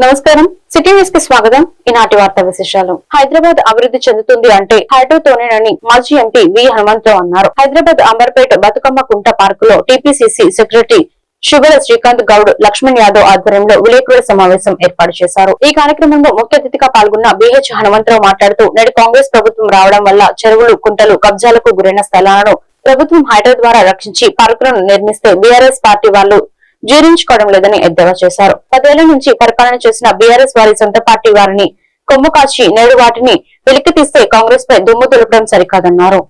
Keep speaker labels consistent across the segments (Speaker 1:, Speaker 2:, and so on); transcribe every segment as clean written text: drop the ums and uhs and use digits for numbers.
Speaker 1: నమస్కారం city news కి స్వాగతం. ఈనాటి వార్తా విశేషాలు. హైదరాబాద్ అభివృద్ధి చెందుతుంది అంటే హైడ్రోతోనేనని మాజీ ఎంపీ వి హనుమంతరావు అన్నారు. హైదరాబాద్ అంబర్పేట బతుకమ్మ కుంట పార్క్ లో టీపీసీసీ సెక్రటరీ శుభల శ్రీకాంత్ గౌడ్, లక్ష్మణ్ యాదవ్ ఆధ్వర్యంలో విలేకరుల సమావేశం ఏర్పాటు చేశారు. ఈ కార్యక్రమంలో ముఖ్య అతిథిగా పాల్గొన్న బిహెచ్ హనుమంతరావు మాట్లాడుతూ నేడు కాంగ్రెస్ ప్రభుత్వం రావడం వల్ల చెరువులు, కుంటలు, కబ్జాలకు గురైన స్థలాలను ప్రభుత్వం హైడ్రో ద్వారా రక్షించి పార్కులను నిర్మిస్తే బీఆర్ఎస్ పార్టీ వాళ్ళు జీర్ణించుకోవడం లేదని ఎద్దేవా చేశారు. 10 ఏళ్ల నుంచి పరిపాలన చేసిన బీఆర్ఎస్ వారి సొంత పార్టీ వారిని కొమ్ము కాచి నేడు వాటిని వెలికి తీస్తే కాంగ్రెస్ పై దుమ్ము దులపడం సరికాదన్నారు.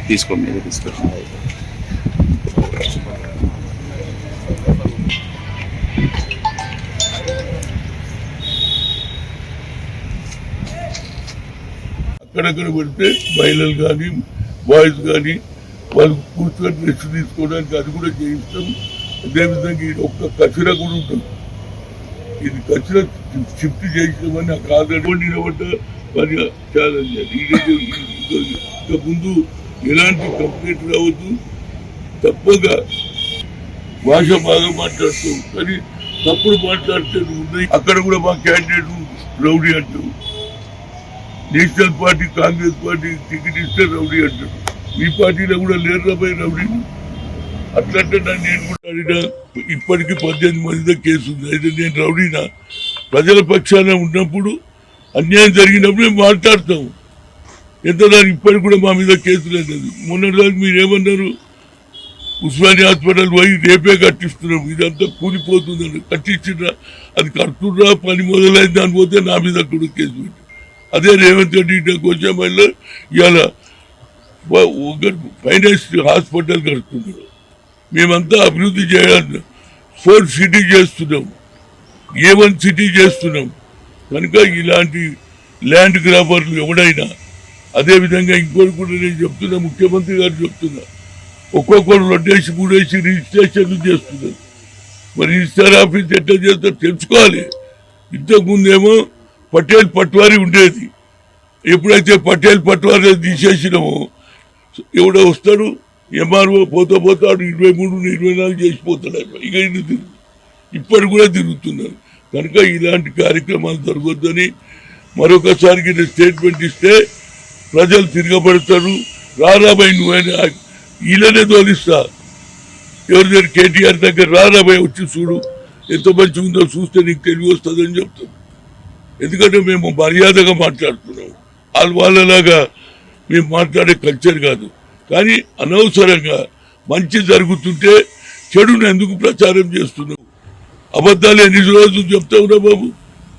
Speaker 2: తీసుకో మీరు తీసుకోండి.
Speaker 3: అక్కడక్కడ పెడితే మహిళలు కానీ బాయ్స్ కానీ వాళ్ళు కూర్చొని రెస్ట్ తీసుకోవడానికి అది కూడా చేయిస్తాం. అదేవిధంగా ఇది ఒక్క కచరా కూడా ఉంటుంది. ఇది కచరా షిఫ్ట్ చేసామని నాకు ఆల్రెడీ నిలబడ్డ మరి ఛాలెంజ్. ఇక ముందు ఎలాంటి కంప్లైంట్ రావద్దు. తప్పగా భాష బాగా మాట్లాడుతావు, కానీ తప్పుడు మాట్లాడితే ఉన్నాయి. అక్కడ కూడా మా క్యాండిడేట్ రౌడీ అంటారు. National party Congress party ticket ఇస్తే రౌడీ అంటారు. మీ పార్టీలో కూడా లేరు రాబోయే రౌడీ. అట్లంటే నేను కూడా అడిగినా. ఇప్పటికీ 18 మందితో కేసు ఉంది. అయితే నేను రౌడీనా? ప్రజల పక్షాన ఉన్నప్పుడు అన్యాయం జరిగినప్పుడు మేము మాట్లాడతాము. ఎంత దాని ఇప్పటికి కూడా మా మీద కేసు లేదు. మొన్నటిదాకా మీరేమన్నారు? ఉస్మానియా హాస్పిటల్ పోయి రేపే కట్టిస్తున్నాం, ఇదంతా కూలిపోతుందని. కట్టించినా అది కడుతున్నా పని మొదలైంది అని పోతే నా మీద కూడా కేసు పెట్టి అదే రేవంత్ రెడ్డి కోచమల్లో ఇవాళ ఫైనాన్స్ హాస్పిటల్ కడుతున్నారు. మేమంతా అభివృద్ధి చేయాలి. 4 సిటీ చేస్తున్నాం, A1 సిటీ చేస్తున్నాం. కనుక ఇలాంటి ల్యాండ్ గ్రాబర్లు ఎవడైనా, అదేవిధంగా ఇంకోటి కూడా నేను చెప్తున్నా, ముఖ్యమంత్రి గారు చెప్తున్నా, ఒక్కొక్కరు 2 3 రిజిస్ట్రేషన్లు చేస్తున్నారు. మరి రిజిస్టర్ ఆఫీస్ ఎట్లా చేస్తారో తెలుసుకోవాలి. ఇంతకుముందేమో పటేల్ పట్వారీ ఉండేది. ఎప్పుడైతే పటేల్ పట్వారీ తీసేసినామో ఎవడో వస్తాడు, ఎంఆర్ఓ పోతాడు 23 24 చేసిపోతాడు. ఇక ఇప్పటి కూడా తిరుగుతున్నారు. కనుక ఇలాంటి కార్యక్రమాలు జరగొద్దని మరొకసారికి స్టేట్మెంట్ ఇస్తే ప్రజలు తిరగబడతారు. రారాబాయ్ నువ్వైనా వీళ్ళనే తోలిస్తా. ఎవరి దగ్గర కేటీఆర్ దగ్గర రారాబాయ్ వచ్చి చూడు, ఎంత మంచిగా ఉందో, చూస్తే నీకు తెలివి వస్తుందని చెప్తాం. ఎందుకంటే మేము మర్యాదగా మాట్లాడుతున్నాం. వాళ్ళలాగా మేము మాట్లాడే కల్చర్ కాదు. కానీ అనవసరంగా మంచి జరుగుతుంటే చెడును ఎందుకు ప్రచారం చేస్తున్నావు? అబద్ధాలు ఎన్ని రోజులు చెప్తావురా బాబు?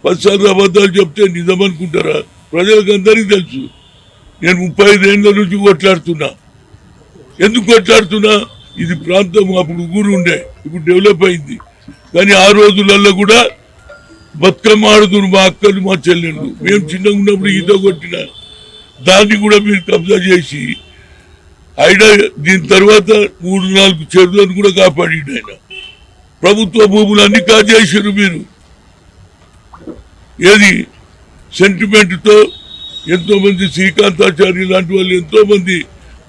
Speaker 3: 10 సార్లు అబద్ధాలు చెప్తే నిజం అనుకుంటారా? ప్రజలకు అందరికీ తెలుసు. నేను 35 ఏళ్ళ నుంచి కొట్లాడుతున్నా. ఎందుకు కొట్లాడుతున్నా? ఇది ప్రాంతం అప్పుడు ఊరు ఉండే, ఇప్పుడు డెవలప్ అయింది. కానీ ఆ రోజులలో కూడా బతుకమ్మ ఆడుతున్నారు మా అక్కలు, మా చెల్లెళ్ళు. మేము చిన్నగా ఉన్నప్పుడు ఈత కొట్టిన దాన్ని కూడా మీరు కబ్జా చేసి దీని తర్వాత 3-4 చెరువులను కూడా కాపాడిండు ఆయన. ప్రభుత్వ భూములన్నీ కాజేసారు మీరు. ఏది సెంటిమెంట్తో ఎంతో మంది శ్రీకాంతాచార్య లాంటి వాళ్ళు ఎంతో మంది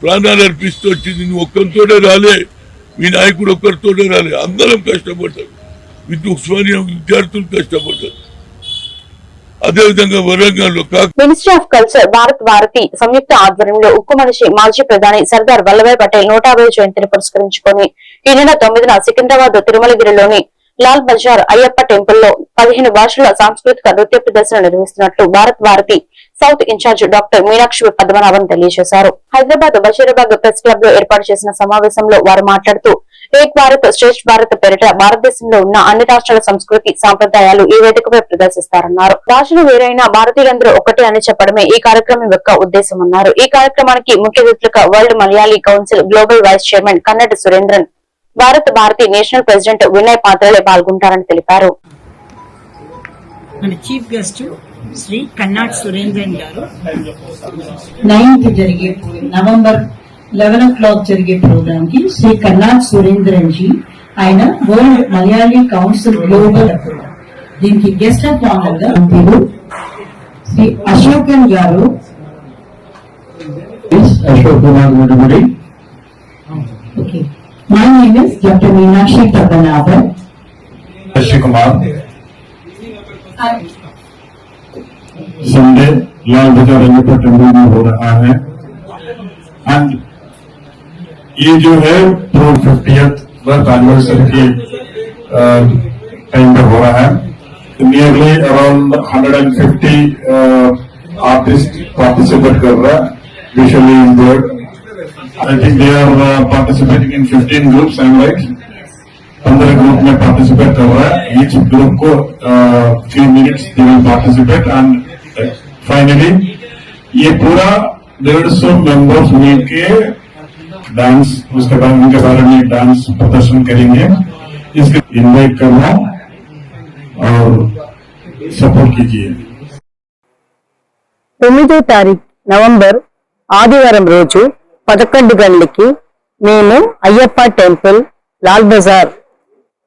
Speaker 3: ప్రాణాలు అర్పిస్తూ వచ్చింది. నువ్వు ఒక్కరితోనే రాలే, మీ నాయకుడు ఒక్కరితోనే రాలే. అందరం కష్టపడ్డారు. ఉస్మానియా విద్యార్థులు కష్టపడ్డారు. అదేవిధంగా వరంగల్లో
Speaker 1: ministry of culture Bharat Bharati సంయుక్త ఆధ్వర్యంలో ఉక్కు మనిషి మాజీ ప్రధాని సర్దార్ వల్లభాయ్ పటేల్ 150వ జయంతిని పురస్కరించుకొని ఈ నెల 9న సికింద్రాబాద్ తిరుమలగిరిలోని లాల్ బజార్ అయ్యప్ప టెంపుల్ లో 15 భాషల సాంస్కృతిక నృత్య ప్రదర్శన నిర్వహిస్తున్నట్లు Bharat Bharati south incharge doctor Meenakshi Padmanabhan తెలియజేశారు. హైదరాబాద్ బషీరాబాద్ ప్రెస్ క్లబ్ లో ఏర్పాటు చేసిన సమావేశంలో వారు మాట్లాడుతూ ఏక్ భారత్ శ్రేష్ఠ భారత్ పేరిట భారతదేశంలో ఉన్న అన్ని రాష్ట్రాల సంస్కృతి సాంప్రదాయాలు ఈ వేదికపై ప్రదర్శిస్తారన్నారు. భాషలు వేరైన భారతీయులందరూ ఒకటే అని చెప్పడమే ఈ కార్యక్రమం యొక్క ఉద్దేశమన్నారు. ఈ కార్యక్రమానికి ముఖ్య అతిథులుగా world Malayali council global vice chairman Kannada Surendran, Bharat Bharati national president Vinay Patrale పాల్గొంటారని తెలిపారు.
Speaker 4: మన చీఫ్ గెస్ట్ శ్రీ కన్నాడ్ సురేంద్రన్ గారు
Speaker 5: 9th జరిగే నవంబర్ 11 o'clock జరిగే ప్రోగ్రామ్ కి శ్రీ కన్నాడ్ సురేంద్రన్ జీ, ఆయన వరల్డ్ మలయాళీ కౌన్సిల్ గ్లోబల్ దీనికి గెస్ట్ ఆఫ్ ఆనర్ గా శ్రీ అశోకన్ గారు. Okay, my name is doctor Meenakshi Padmanabhan.
Speaker 6: Sunday Lal Bazaar Ayyappa temple में हो रहा है एंड ये जो है 50th बर्थ एनिवर्सरी के टाइम पे हो रहा है. नियरली अराउंड 150 आर्टिस्ट पार्टिसिपेट कर रहा है. Visually in there I think they are participating in 15 groups and right 15 group में पार्टिसिपेट कर रहा है. ईच ग्रुप को 3 minutes they will participate and finally ये पूरा 150 मेंबर्स मिलके डांस उसके बाद उनके बारे में डांस प्रदर्शन करेंगे. इसके इनवाइट करना और सपोर्ट कीजिए.
Speaker 7: 9వ తారీఖు నవంబర్ ఆదివారం రోజు 11 గంటలకి మేము అయ్యప్ప టెంపుల్ లాల్ బజార్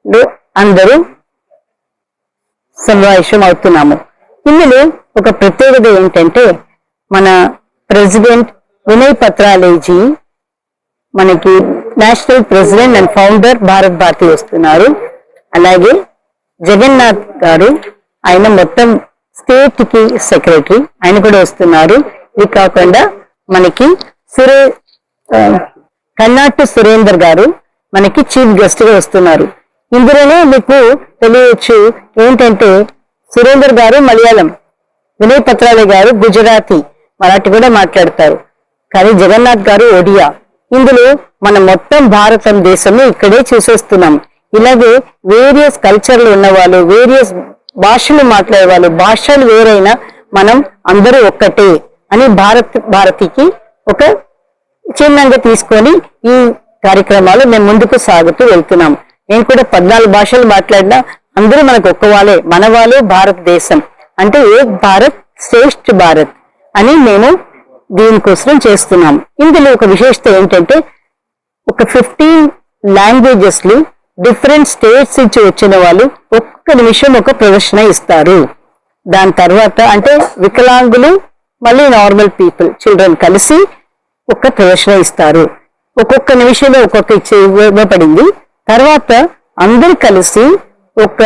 Speaker 7: లో అందరూ సమావేశం అవుతున్నాము. ఇందులో ఒక ప్రత్యేకత ఏంటంటే మన ప్రెసిడెంట్ వినయ్ పత్రాలేజీ, మనకి national president and founder Bharat Bharati వస్తున్నారు. అలాగే జగన్నాథ్ గారు, ఆయన మొత్తం స్టేట్ కి సెక్రటరీ, ఆయన కూడా వస్తున్నారు. ఇది కాకుండా మనకి కన్నాట్ సురేందర్ గారు మనకి చీఫ్ గెస్ట్ గా వస్తున్నారు. ఇందులోనే మీకు తెలియచ్చు ఏంటంటే సురేందర్ గారు మలయాళం, వినయ్ పత్రాలే గారు గుజరాతీ, మరాఠీ కూడా మాట్లాడతారు. కానీ జగన్నాథ్ గారు ఒడియా. ఇందులో మన మొత్తం భారతదేశంలో ఇక్కడే చూసేస్తున్నాం. ఇలాగే వేరియస్ కల్చర్లు ఉన్న వాళ్ళు, వేరియస్ భాషలు మాట్లాడే వాళ్ళు, భాషలు వేరైనా మనం అందరూ ఒక్కటే అని భారతికి ఒక చిహ్నంగా తీసుకొని ఈ కార్యక్రమాలు మేము ముందుకు సాగుతూ వెళ్తున్నాం. నేను కూడా 14 భాషలు మాట్లాడినా అందరూ మనకు ఒక్క వాళ్ళే, మన వాళ్ళే. భారతదేశం అంటే ఏక్ భారత్ శ్రేష్ఠ భారత్ అని మేము దీనికోసం చేస్తున్నాం. ఇందులో ఒక విశేషత ఏంటంటే ఒక 15 లాంగ్వేజెస్ లు డిఫరెంట్ స్టేట్స్ నుంచి వచ్చిన వాళ్ళు ఒక్క నిమిషం ఒక ప్రదర్శన ఇస్తారు. దాని తర్వాత అంటే వికలాంగులు మళ్ళీ నార్మల్ పీపుల్ చిల్డ్రన్ కలిసి ఒక ప్రదర్శన ఇస్తారు. ఒక్కొక్క నిమిషంలో ఒక్కొక్క ఇవ్వబడింది. తర్వాత అందరు కలిసి ఒక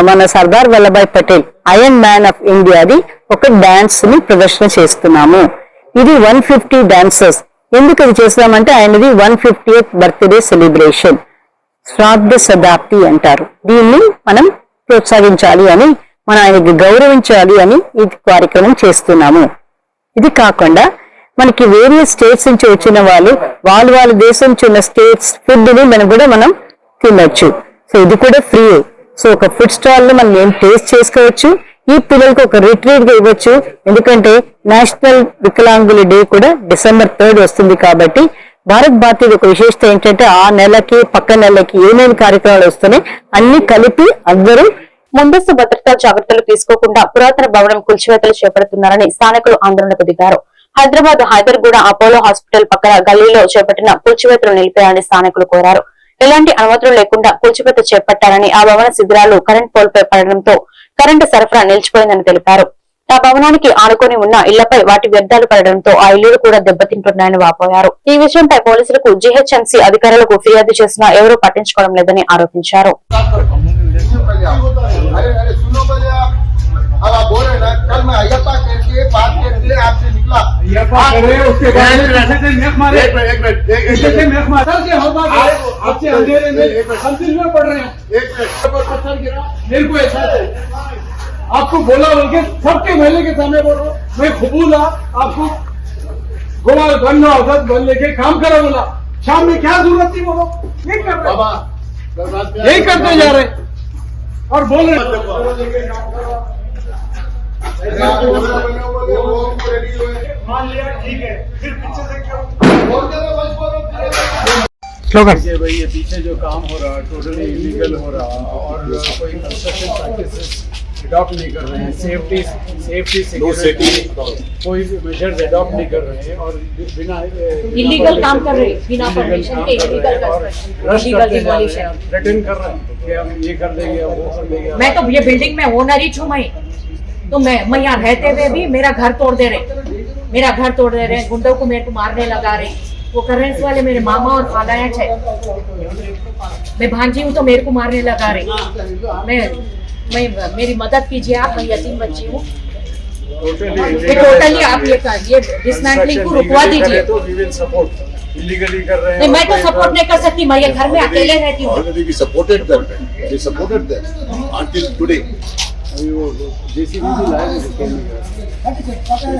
Speaker 7: మన Sardar Vallabhbhai Patel iron man of ఇండియాది ఒక డాన్స్ ని ప్రదర్శన చేస్తున్నాము. ఇది 150 డాన్సర్స్. ఎందుకు అది చేస్తామంటే ఆయనది 150th బర్త్డే సెలబ్రేషన్, శ్రాద్ధ శతాబ్ది అంటారు. దీన్ని మనం ప్రోత్సహించాలి అని, మనం ఆయనకి గౌరవించాలి అని ఈ కార్యక్రమం చేస్తున్నాము. ఇది కాకుండా మనకి వేరియస్ స్టేట్స్ నుంచి వచ్చిన వాళ్ళు వాళ్ళ దేశం నుంచి ఉన్న స్టేట్స్ ఫుడ్ ని మనం తినొచ్చు. సో ఇది కూడా ఫ్రీ. సో ఒక ఫుడ్ స్టాల్ లో మనం ఏం టేస్ట్ చేసుకోవచ్చు. ఈ పిల్లలకు ఒక రిట్రీట్ గా ఇవ్వచ్చు. ఎందుకంటే నేషనల్ వికలాంగుల డే కూడా డిసెంబర్ 3 వస్తుంది. కాబట్టి భారత్ భారతి ఒక విశేషత ఏంటంటే ఆ నెలకి పక్క నెలకి ఏమేమి కార్యక్రమాలు వస్తున్నాయి అన్ని కలిపి అందరూ
Speaker 1: ముందస్తు భద్రతా జాగ్రత్తలు తీసుకోకుండా పురాతన భవనం కూల్చివేతలు చేపడుతున్నారని స్థానికులు ఆందోళనకు దిగారు. హైదరాబాద్ హైదర్గూడ అపోలో హాస్పిటల్ పక్కన గల్లీలో చేపట్టిన కూల్చివేతలు నిలిపేయాలని స్థానికులు కోరారు. ఎలాంటి అనుమతులు లేకుండా కూల్చివేత చేపట్టారని, ఆ భవన శిథిరాలు కరెంట్ పోల్పై పడడంతో కరెంటు సరఫరా నిలిచిపోయిందని తెలిపారు. ఆ భవనానికి ఆనుకొని ఉన్న ఇళ్లపై వాటి వ్యర్థాలు పడడంతో ఆ ఇళ్లు కూడా దెబ్బతింటున్నాయని వాపోయారు. ఈ విషయంపై పోలీసులకు జీహెచ్ఎంసీ అధికారులకు ఫిర్యాదు చేసినా ఎవరూ పట్టించుకోవడం లేదని ఆరోపించారు.
Speaker 8: अब आप बोल रहे ना, कल मैं अयप्पा के पार्क के लिए आपसे निकला, उसके बाद अंधेरे में हम दिल में पड़ रहे हैं। मेरे को ऐसा आपको बोला बोल के सबके महल्ले के सामने बोल रहा हूँ, मैं कबूल आपको गोवा बनना होता बन लेके काम करो बोला। शाम में क्या जरूरत थी बोलो, यही करते जा रहे और बोल रहे मान लिया ठीक है, फिर पीछे से क्यों
Speaker 9: भाई ये पीछे जो काम हो रहा है टोटली इलीगल हो रहा और कोई कंस्ट्रक्शन प्रैक्टिसेस अडॉप्ट नहीं कर रहे हैं, सेफ्टी सिक्योरिटी कोई मेजर्स अडॉप्ट नहीं कर रहे हैं और बिना
Speaker 4: इलीगल काम कर रहे हैं, बिना परमिशन के इलीगल
Speaker 9: थ्रेटन कर रहे हैं कि हम ये कर देंगे वो कर देंगे।
Speaker 4: मैं तो ये बिल्डिंग में ओनर ही छू तो मैं यहाँ रहते हुए भी मेरा घर तोड़ दे रहे, गुंडों को मेरे को मारने लगा रहे। वो करेंस वाले मेरे मामा और खालाया है, मैं भांजी हूँ तो मेरे को मारने लगा रहे। मैं मेरी मदद कीजिए आप, मैं यतीम बच्ची हूँ। टोटली आप ये डिसमेंटलिंग को रुकवा दीजिए।
Speaker 9: इलीगली कर रहे हैं।
Speaker 4: नहीं, मैं तो सपोर्ट नहीं कर सकती, मैं ये घर में अकेले रहती हूँ।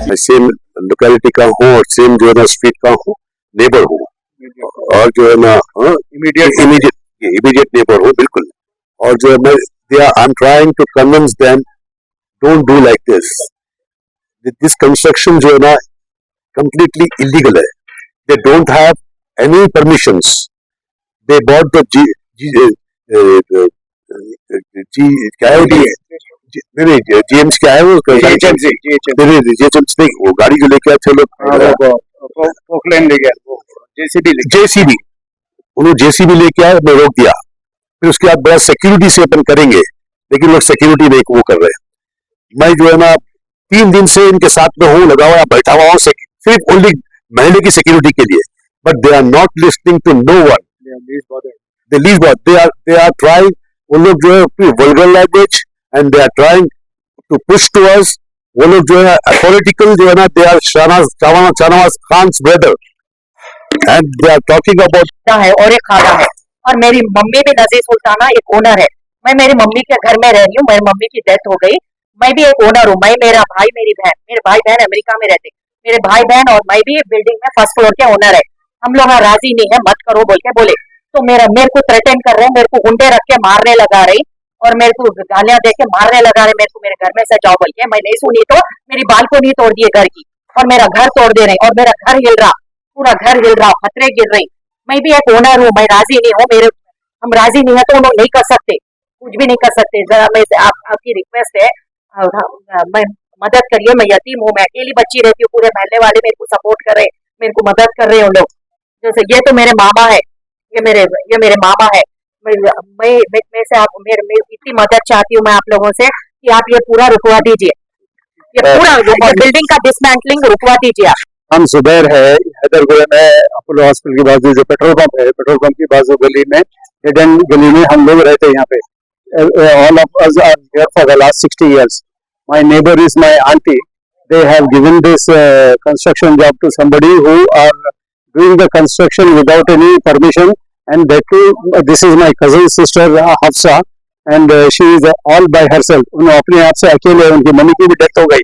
Speaker 10: मैं सेम लोकेलिटी का हूँ और सेम जो है ना स्ट्रीट का हूँ, नेबर हूँ और जो है ना इमीडिएट नेबर हूँ बिल्कुल। और जो है मैं I am trying to convince them don't do like this construction जो है ना कंप्लीटली इलीगल है। They don't have any permissions. They bought the GMs क्या है वो जीएचएमसी वो गाड़ी जो लेके आए थे लोग जेसीबी उन्होंने जेसीबी लेके आए, मैं रोक दिया। फिर उसके बाद बड़ा सिक्योरिटी से अपन करेंगे, लेकिन लोग सिक्योरिटी नहीं वो कर रहे हैं। मैं जो है ना 3 दिन से इनके साथ में हूँ, लगा हुआ बैठा हुआ हूँ सिर्फ ओनली महल्ले की सिक्योरिटी के लिए। But they are not listening to no one. They are trying, वो लोग जो है vulgar language and they are trying to push to us. वो लोग जो है पॉलिटिकल जो है ना, they are Shahnawaz Khan's brother and they are talking about
Speaker 7: है और एक खाना है। और मेरी मम्मी भी नजीर सुल्ताना एक ओनर है। मैं मेरी मम्मी के घर में रह रही हूँ, मेरी मम्मी की डेथ हो गई, मैं भी एक ओनर हूँ। मैं, मेरा भाई, मेरी बहन, मेरे भाई बहन अमेरिका में रहते, मेरे भाई बहन और मैं भी बिल्डिंग में फर्स्ट फ्लोर के ओनर है। हम लोग राजी नहीं है, मत करो बोल के बोले तो मेरे को थ्रेटन कर रहे हैं, मेरे को गुंडे रख के मारने लगा रही और मेरे को गालियां दे के मारने लगा रहे। मेरे को मेरे घर में से जाओ बोल के, मैं नहीं सुनी तो मेरी बालकोनी तोड़ दिए घर की और मेरा घर तोड़ दे रहे और मेरा घर हिल रहा, पूरा घर हिल रहा, पत्थरे गिर रही। मैं भी एक ओनर हूँ, मैं राजी नहीं हूँ। हम राजी नहीं है तो उन्होंने नहीं कर सकते, कुछ भी नहीं कर सकते। जरा मैं आपकी रिक्वेस्ट है, मैं मदद करिए। मैं यतीम हूँ, मैं अकेली बच्ची रहती हूँ, पूरे महल्ले वाले मेरे को सपोर्ट कर रहे, मेरे को मदद कर रहे हैं लोग। जैसे ये तो मेरे मामा है, ये मेरे मामा है। मैं से आप मेरी इतनी मदद चाहती हूँ मैं आप लोगों से कि आप ये पूरा रुकवा दीजिए, ये पूरा बिल्डिंग का डिसमेंटलिंग रुकवा दीजिए आप।
Speaker 10: हम सुबैर है, हैदरगुड़ा में अपोलो हॉस्पिटल के बाजू जो पेट्रोल पंप है, पेट्रोल पंप की बाजू गली में, हिडन गली में हम लोग रहते हैं यहाँ पे। All of us are here for the last 60 years. My neighbor is my auntie. They have given this construction job to somebody who are doing the construction without any permission, and that too, this is my cousin's sister Hafsa, and she is all by herself. उन्होंने अपने आप से अकेले, उनकी mummy की भी death हो गई,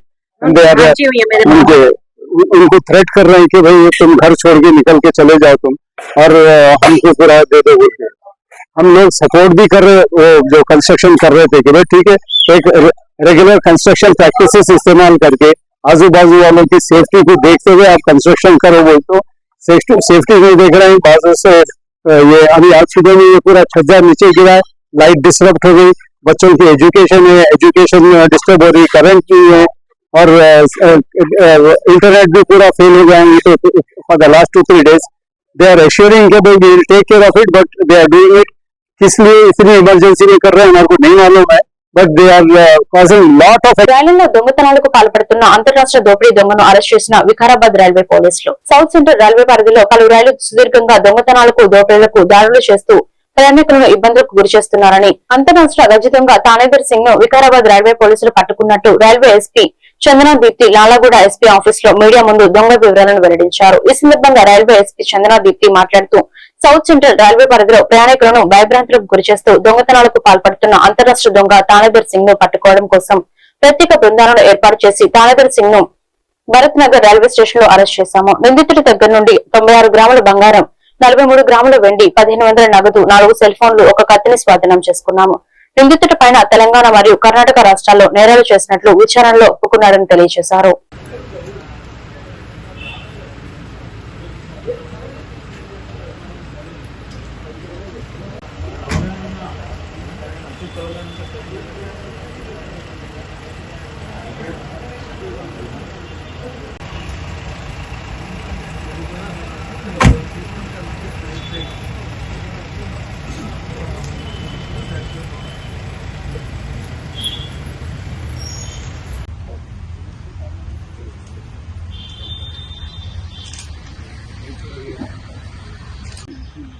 Speaker 10: उनको थ्रेट कर रहे हैं कि भाई तुम घर छोड़ के निकल के चले जाओ तुम, और हमको पूरा दे दो बोल के। हम लोग सपोर्ट भी कर रहे, वो जो कंस्ट्रक्शन कर रहे थे कि भाई ठीक है, एक रेगुलर कंस्ट्रक्शन प्रैक्टिसेस इस्तेमाल करके आजू बाजू वालों की सेफ्टी को देखते हुए आप कंस्ट्रक्शन करो बोल तो सेफ्टी नहीं देख रहे हैं। बाजू से ये अभी आज सुबह में ये पूरा छज्जा नीचे गिरा है, लाइट डिस्टर्ब हो गई, बच्चों की एजुकेशन है, एजुकेशन डिस्टर्ब हो रही, करंट नहीं है, और इंटरनेट भी पूरा फेल हो गया है for the last 2-3 days। They are assuring कि भाई we will take care of it, but they are doing it किस लिए इतनी इमरजेंसी में कर रहे हैं हमारे को नहीं मालूम है, but they are causing lot of
Speaker 1: రైళ్లలో దొంగతనాలకు పాల్పడుతున్న అంతర్రాష్ట్ర దోపిడీ దొంగను అరెస్ట్ చేసిన వికారాబాద్ రైల్వే పోలీసులు. సౌత్ సెంట్రల్ రైల్వే పరిధిలో పలు రైళ్లు సుదీర్ఘంగా దొంగతనాలకు దోపిడీలకు దాడులు చేస్తూ ప్రయాణికులను ఇబ్బందులకు గురి చేస్తున్నారని అంతర్రాష్ట్ర గజ దొంగ తానేదర్ సింగ్ ను వికారాబాద్ రైల్వే పోలీసులు పట్టుకున్నట్టు railway SP Chandana Deepti Lalaguda SP office లో మీడియా ముందు దొంగ వివరాలను వెల్లడించారు. ఈ సందర్భంగా రైల్వే ఎస్పీ చందనా దీప్తి మాట్లాడుతూ సౌత్ సెంట్రల్ రైల్వే పరిధిలో ప్రయాణికులను భయభ్రాంతులకు గురిచేస్తూ దొంగతనాలకు పాల్పడుతున్న అంతరాష్ట్ర దొంగ తానేదర్ సింగ్ ను పట్టుకోవడం కోసం ప్రత్యేక బృందాలను ఏర్పాటు చేసి తానేదర్ సింగ్ ను భరత్ నగర్ రైల్వే స్టేషన్ లో అరెస్ట్ చేశాము. నిందితుడి దగ్గర నుండి 96 గ్రాముల బంగారం, 43 గ్రాముల వెండి, 1500 నగదు, 4 సెల్ ఫోన్లు, ఒక కత్తిని స్వాధీనం చేసుకున్నాము. నిందితుడి పైన తెలంగాణ మరియు కర్ణాటక రాష్ట్రాల్లో నేరాలు చేసినట్లు విచారణలో ఒప్పుకున్నాడని తెలియజేశారు.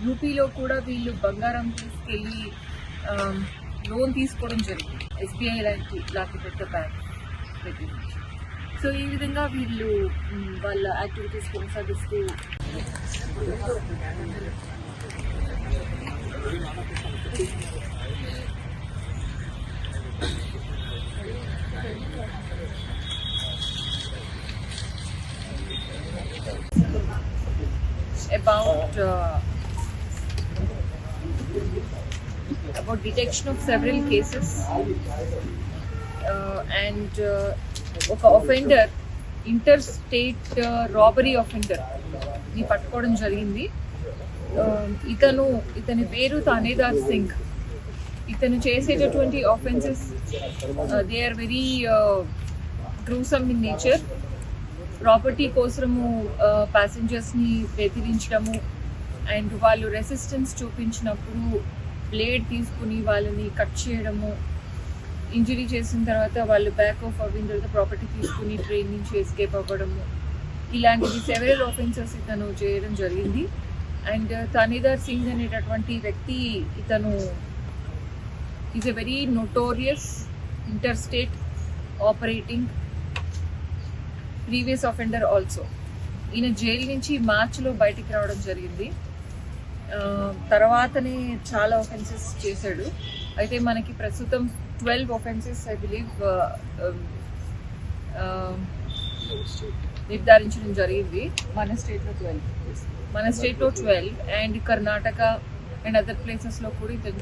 Speaker 11: యూపీలో కూడా వీళ్ళు బంగారం తీసుకెళ్లి లోన్ తీసుకోవడం జరిగింది ఎస్బీఐ లాంటి పెద్ద బ్యాంక్ దగ్గర నుంచి. సో ఈ విధంగా వీళ్ళు వాళ్ళ యాక్టివిటీస్ కొనసాగిస్తూ about detection of several cases and ఒక offender interstate robbery offender ని పట్టుకోవడం జరిగింది. ఇతని పేరు తానేదార్ సింగ్. ఇతను చేసేటటువంటి offences they are very gruesome in nature. Property కోసము ప్యాసింజర్స్ని బెదిరించడము అండ్ వాళ్ళు రెసిస్టెన్స్ చూపించినప్పుడు బ్లేడ్ తీసుకుని వాళ్ళని కట్ చేయడము, ఇంజరీ చేసిన తర్వాత వాళ్ళు బ్యాక్ ఆఫ్ అయిన తర్వాత ప్రాపర్టీ తీసుకుని ట్రైన్ నుంచి ఎస్కేప్ అవ్వడము, ఇలాంటివి సెవెరల్ ఆఫెన్సెస్ ఇతను చేయడం జరిగింది. అండ్ తానేదార్ సింగ్ అనేటటువంటి వ్యక్తి ఇతను is a very notorious interstate operating previous offender also. ఈయన జైలు నుంచి మార్చిలో బయటికి రావడం జరిగింది. తర్వాతనే చాలా ఒఫెన్సెస్ చేశాడు. అయితే మనకి ప్రస్తుతం 12 ఒఫెన్సెస్ ఐ బిలీవ్ నిర్ధారించడం జరిగింది. మన స్టేట్లో 12 అండ్ కర్ణాటక అండ్ అదర్ ప్లేసెస్లో కూడా ఇతను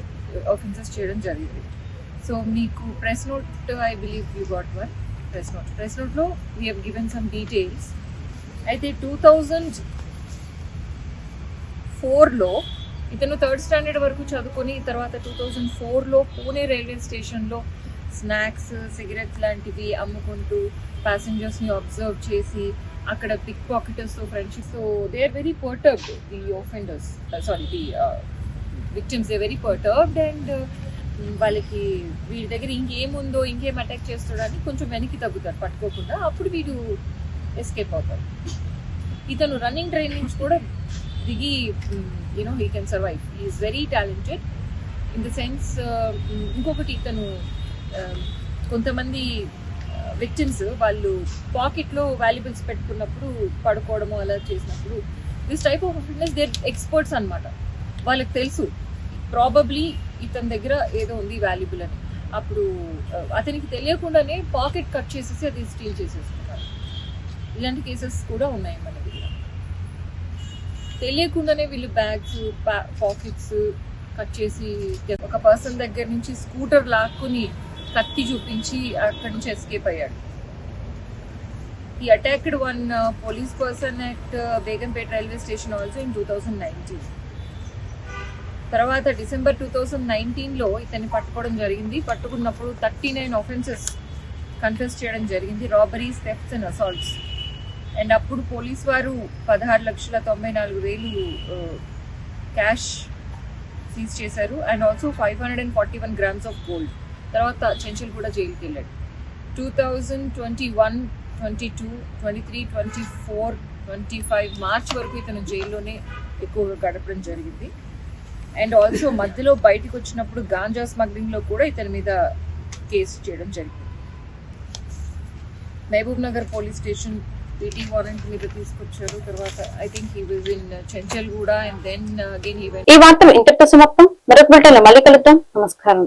Speaker 11: ఒఫెన్సెస్ చేయడం జరిగింది. సో మీకు press note I believe you got one press నోట్లో we have given some details. అయితే 2004లో ఇతను 3rd స్టాండర్డ్ వరకు చదువుకొని తర్వాత 2004లో పూణే రైల్వే స్టేషన్లో స్నాక్స్, సిగరెట్స్ లాంటివి అమ్ముకుంటూ ప్యాసింజర్స్ని అబ్జర్వ్ చేసి అక్కడ పిక్ పాకెటర్స్తో friendship. So they are very perturbed, the offenders the victims they very perturbed and వాళ్ళకి వీడి దగ్గర ఇంకేముందో, ఇంకేం అటాక్ చేస్తాడని కొంచెం వెనక్కి తగ్గుతారు పట్టుకోకుండా. అప్పుడు వీడు ఎస్కేప్ అవుతారు. ఇతను రన్నింగ్ ట్రైనింగ్స్ కూడా దిగి he can survive. Is very talented in the sense. ఇంకొకటి ఇతను కొంతమంది విక్టిమ్స్ వాళ్ళు పాకెట్లో వాల్యుబుల్స్ పెట్టుకున్నప్పుడు పడుకోవడము అలా చేసినప్పుడు this type of offenders they experts అనమాట. వాళ్ళకి తెలుసు ప్రాబబ్లీ ఇతని దగ్గర ఏదో ఉంది వాల్యుబుల్ అని. అప్పుడు అతనికి తెలియకుండానే పాకెట్ కట్ చేసేసి అది స్టీల్ చేసేస్తున్నారు. ఇలాంటి కేసెస్ కూడా ఉన్నాయి మన దగ్గర. తెలియకుండానే వీళ్ళు బ్యాగ్స్, పాకెట్స్ కట్ చేసి ఒక పర్సన్ దగ్గర నుంచి స్కూటర్ లాక్కుని కత్తి చూపించి అక్కడి నుంచి ఎస్కేప్ అయ్యాడు. He attacked one police person at Begumpet railway station also in 2019. తర్వాత డిసెంబర్ 2019లో ఇతన్ని పట్టుకోవడం జరిగింది. పట్టుకున్నప్పుడు 39 ఆఫెన్సెస్ కన్ఫెస్ చేయడం జరిగింది, robberies, thefts and assaults. And అప్పుడు పోలీస్ వారు 16,94,000 క్యాష్ సీజ్ చేశారు and also 541 grams of gold. తర్వాత చెంచల్ కూడా జైలుకి వెళ్ళాడు. 2021, 22, 23, 24, 25 మార్చ్ వరకు ఇతను జైల్లోనే ఎక్కువగా గడపడం జరిగింది. అండ్ ఆల్సో మధ్యలో బయటకు వచ్చినప్పుడు గాంజా స్మగ్లింగ్లో కూడా ఇతని మీద కేసు చేయడం జరిగింది. Mahabubnagar police station PT warrant మీద తీసుకొచ్చారు. తర్వాత I think he was in Chanchalguda and then again he went.
Speaker 1: ఈ వార్తలు ఇంతటితో సమాప్తం. మరొక బిడ్డలో మళ్ళీ కలుద్దాం. నమస్కారం.